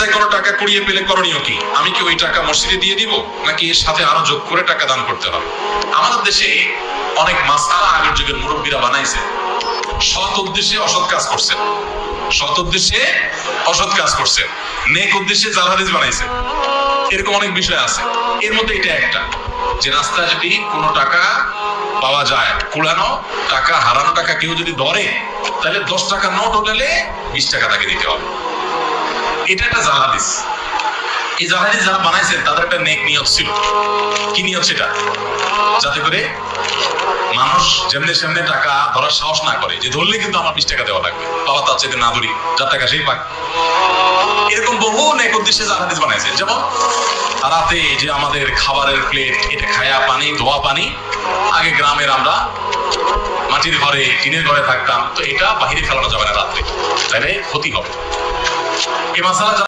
রাস্তায় কোনো টাকা কুড়িয়ে পেলে করণীয় কি? আমি কি ওই টাকা মসজিদে দিয়ে দিব, নাকি এর সাথে আরো যোগ করে টাকা দান করতে হবে? আমাদের দেশে অনেক মাসালা আগের যুগের মুরব্বীরা বানাইছে, সৎ উদ্দেশ্যে অসৎ কাজ করছেন, সৎ উদ্দেশ্যে অসৎ কাজ করছেন, নেক উদ্দেশ্যে জাল হাদিস বানাইছে। এরকম অনেক বিষয় আছে। এর মধ্যে এটা একটা, যে রাস্তায় যদি কোনো টাকা পাওয়া যায়, কুড়ানো টাকা, হারানো টাকা কেউ যদি ধরে, তাহলে 10 টাকা নোট হলে 20 টাকা তাকে দিতে হবে। এটা একটা জাল হাদিস। এই জাল হাদিস যারা বানাইছেন তাদের একটা নেক নিয়ত ছিল। কি নিয়ত সেটা? যাতে করে মানুষ যেমনি সেমনি টাকা ধরার সাহস না করে, যে ধরলে কিন্তু আমার 20 টাকা দেওয়া লাগবে, বাবা তার চাইতে না ধরি, যার টাকা সেই পাক। এরকম বহু নেক উদ্দেশ্যে জাল হাদিস বানাইছে। যেমন রাতে যে আমাদের খাবারের প্লেট, এটা খায়া পানি, ধোয়া পানি, আগে গ্রামের আমরা মাটির ঘরে, টিনের ঘরে থাকতাম, তো এটা বাহিরে ফেলানো যাবে না রাত্রে, তাহলে ক্ষতি হবে। এই মাসালা